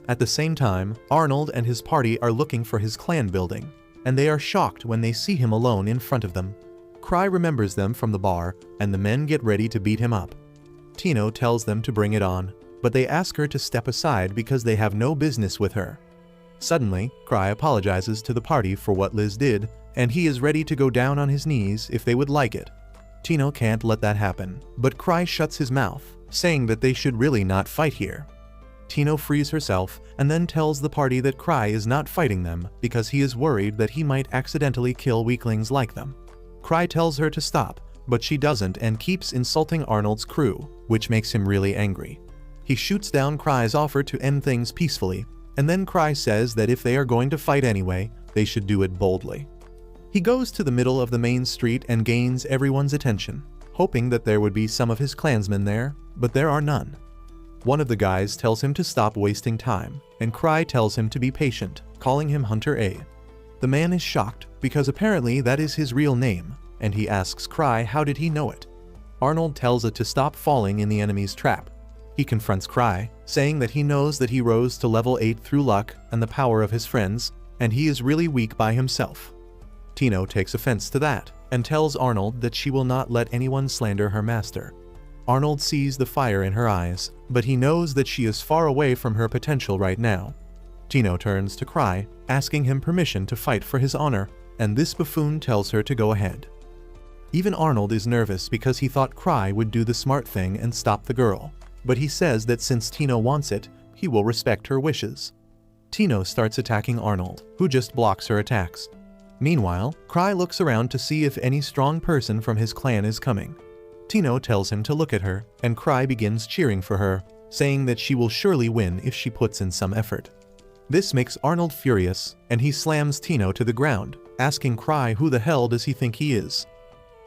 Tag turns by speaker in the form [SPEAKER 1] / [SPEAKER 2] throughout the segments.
[SPEAKER 1] At the same time, Arnold and his party are looking for his clan building, and they are shocked when they see him alone in front of them. Cry remembers them from the bar, and the men get ready to beat him up. Tino tells them to bring it on, but they ask her to step aside because they have no business with her. Suddenly, Cry apologizes to the party for what Liz did, and he is ready to go down on his knees if they would like it. Tino can't let that happen, but Cry shuts his mouth, saying that they should really not fight here. Tino frees herself and then tells the party that Cry is not fighting them because he is worried that he might accidentally kill weaklings like them. Cry tells her to stop, but she doesn't and keeps insulting Arnold's crew, which makes him really angry. He shoots down Cry's offer to end things peacefully, and then Cry says that if they are going to fight anyway, they should do it boldly. He goes to the middle of the main street and gains everyone's attention, hoping that there would be some of his clansmen there, but there are none. One of the guys tells him to stop wasting time, and Cry tells him to be patient, calling him Hunter A. The man is shocked because apparently that is his real name, and he asks Cry how did he know it. Arnold tells it to stop falling in the enemy's trap. He confronts Cry, saying that he knows that he rose to level 8 through luck and the power of his friends, and he is really weak by himself. Tino takes offense to that, and tells Arnold that she will not let anyone slander her master. Arnold sees the fire in her eyes, but he knows that she is far away from her potential right now. Tino turns to Cry, asking him permission to fight for his honor, and this buffoon tells her to go ahead. Even Arnold is nervous because he thought Cry would do the smart thing and stop the girl, but he says that since Tino wants it, he will respect her wishes. Tino starts attacking Arnold, who just blocks her attacks. Meanwhile, Cry looks around to see if any strong person from his clan is coming. Tino tells him to look at her, and Cry begins cheering for her, saying that she will surely win if she puts in some effort. This makes Arnold furious, and he slams Tino to the ground, asking Cry who the hell does he think he is.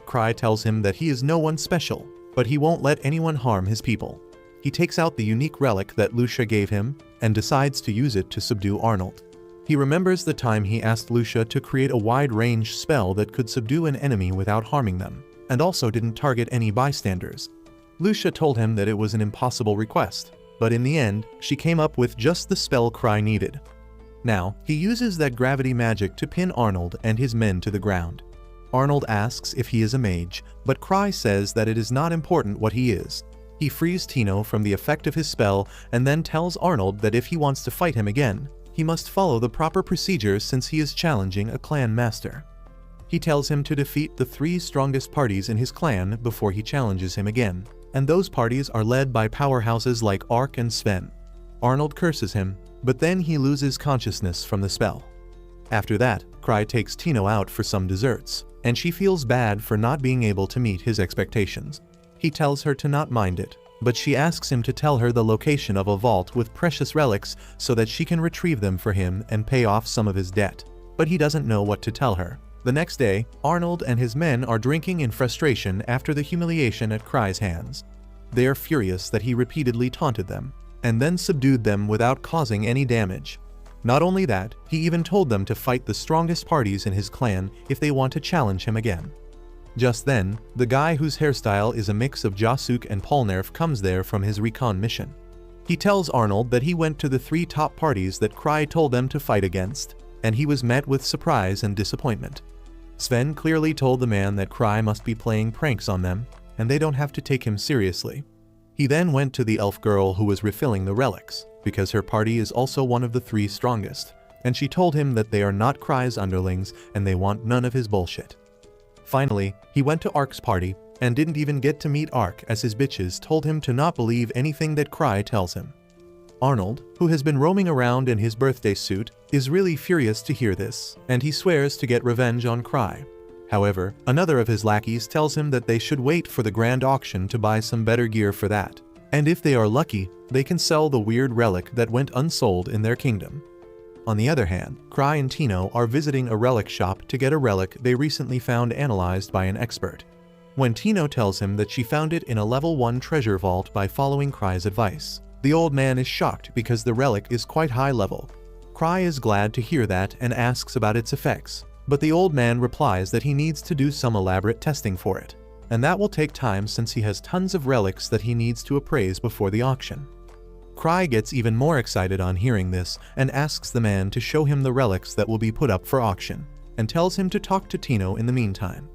[SPEAKER 1] Cry tells him that he is no one special, but he won't let anyone harm his people. He takes out the unique relic that Lucia gave him, and decides to use it to subdue Arnold. He remembers the time he asked Lucia to create a wide-range spell that could subdue an enemy without harming them, and also didn't target any bystanders. Lucia told him that it was an impossible request, but in the end, she came up with just the spell Cry needed. Now, he uses that gravity magic to pin Arnold and his men to the ground. Arnold asks if he is a mage, but Cry says that it is not important what he is. He frees Tino from the effect of his spell and then tells Arnold that if he wants to fight him again, he must follow the proper procedures since he is challenging a clan master. He tells him to defeat the 3 strongest parties in his clan before he challenges him again, and those parties are led by powerhouses like Ark and Sven. Arnold curses him, but then he loses consciousness from the spell. After that, Cry takes Tino out for some desserts, and she feels bad for not being able to meet his expectations. He tells her to not mind it, but she asks him to tell her the location of a vault with precious relics so that she can retrieve them for him and pay off some of his debt. But he doesn't know what to tell her. The next day, Arnold and his men are drinking in frustration after the humiliation at Cry's hands. They are furious that he repeatedly taunted them, and then subdued them without causing any damage. Not only that, he even told them to fight the strongest parties in his clan if they want to challenge him again. Just then, the guy whose hairstyle is a mix of Josuk and Polnareff comes there from his recon mission. He tells Arnold that he went to the 3 top parties that Cry told them to fight against, and he was met with surprise and disappointment. Sven clearly told the man that Cry must be playing pranks on them, and they don't have to take him seriously. He then went to the elf girl who was refilling the relics, because her party is also one of the 3 strongest, and she told him that they are not Cry's underlings and they want none of his bullshit. Finally, he went to Ark's party, and didn't even get to meet Ark as his bitches told him to not believe anything that Cry tells him. Arnold, who has been roaming around in his birthday suit, is really furious to hear this, and he swears to get revenge on Cry. However, another of his lackeys tells him that they should wait for the grand auction to buy some better gear for that, and if they are lucky, they can sell the weird relic that went unsold in their kingdom. On the other hand, Cry and Tino are visiting a relic shop to get a relic they recently found analyzed by an expert. When Tino tells him that she found it in a level 1 treasure vault by following Cry's advice, the old man is shocked because the relic is quite high level. Cry is glad to hear that and asks about its effects, but the old man replies that he needs to do some elaborate testing for it, and that will take time since he has tons of relics that he needs to appraise before the auction. Cry gets even more excited on hearing this and asks the man to show him the relics that will be put up for auction, and tells him to talk to Tino in the meantime.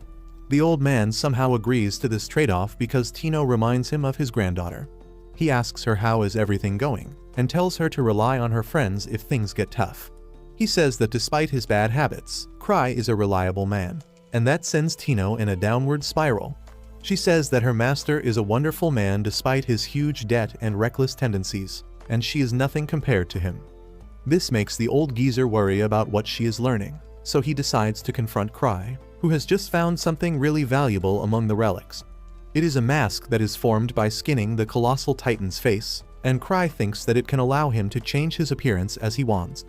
[SPEAKER 1] The old man somehow agrees to this trade-off because Tino reminds him of his granddaughter. He asks her how is everything going, and tells her to rely on her friends if things get tough. He says that despite his bad habits, Cry is a reliable man, and that sends Tino in a downward spiral. She says that her master is a wonderful man despite his huge debt and reckless tendencies, and she is nothing compared to him. This makes the old geezer worry about what she is learning, so he decides to confront Cry, who has just found something really valuable among the relics. It is a mask that is formed by skinning the colossal titan's face, and Cry thinks that it can allow him to change his appearance as he wants.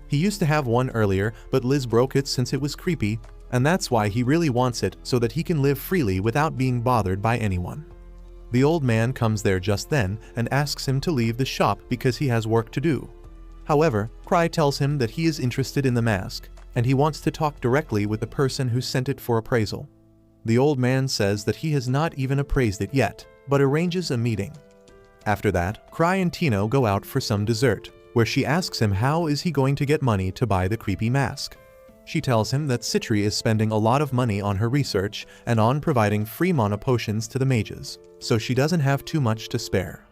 [SPEAKER 1] He used to have one earlier, but Liz broke it since it was creepy, and that's why he really wants it so that he can live freely without being bothered by anyone. The old man comes there just then and asks him to leave the shop because he has work to do. However, Cry tells him that he is interested in the mask, and he wants to talk directly with the person who sent it for appraisal. The old man says that he has not even appraised it yet, but arranges a meeting. After that, Cry and Tino go out for some dessert, where she asks him how is he going to get money to buy the creepy mask. She tells him that Citri is spending a lot of money on her research and on providing free mana potions to the mages, so she doesn't have too much to spare.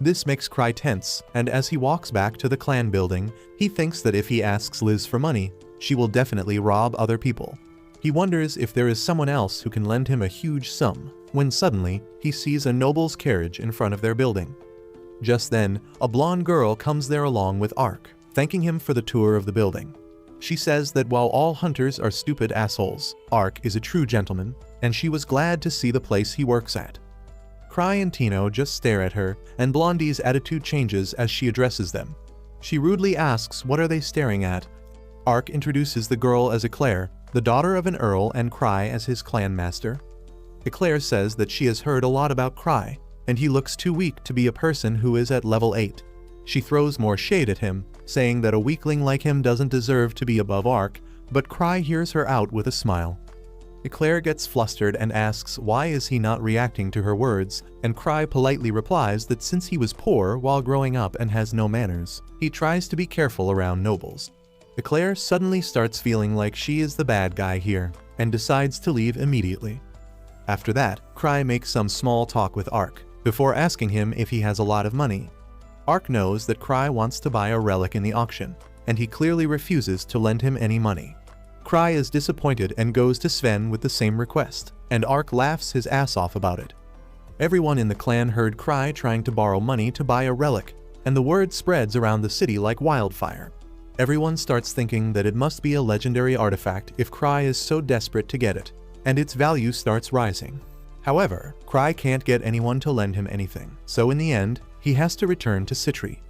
[SPEAKER 1] This makes Cry tense, and as he walks back to the clan building, he thinks that if he asks Liz for money, she will definitely rob other people. He wonders if there is someone else who can lend him a huge sum, when suddenly he sees a noble's carriage in front of their building. Just then, a blonde girl comes there along with Ark, thanking him for the tour of the building. She says that while all hunters are stupid assholes, Ark is a true gentleman, and she was glad to see the place he works at. Cry and Tino just stare at her, and Blondie's attitude changes as she addresses them. She rudely asks what are they staring at. Ark introduces the girl as Eclair, the daughter of an earl, and Cry as his clan master. Eclair says that she has heard a lot about Cry, and he looks too weak to be a person who is at level 8. She throws more shade at him, saying that a weakling like him doesn't deserve to be above Ark, but Cry hears her out with a smile. Eclair gets flustered and asks why is he not reacting to her words, and Cry politely replies that since he was poor while growing up and has no manners, he tries to be careful around nobles. Eclair suddenly starts feeling like she is the bad guy here, and decides to leave immediately. After that, Cry makes some small talk with Ark, before asking him if he has a lot of money. Ark knows that Cry wants to buy a relic in the auction, and he clearly refuses to lend him any money. Cry is disappointed and goes to Sven with the same request, and Ark laughs his ass off about it. Everyone in the clan heard Cry trying to borrow money to buy a relic, and the word spreads around the city like wildfire. Everyone starts thinking that it must be a legendary artifact if Cry is so desperate to get it, and its value starts rising. However, Cry can't get anyone to lend him anything, so in the end, he has to return to Citri,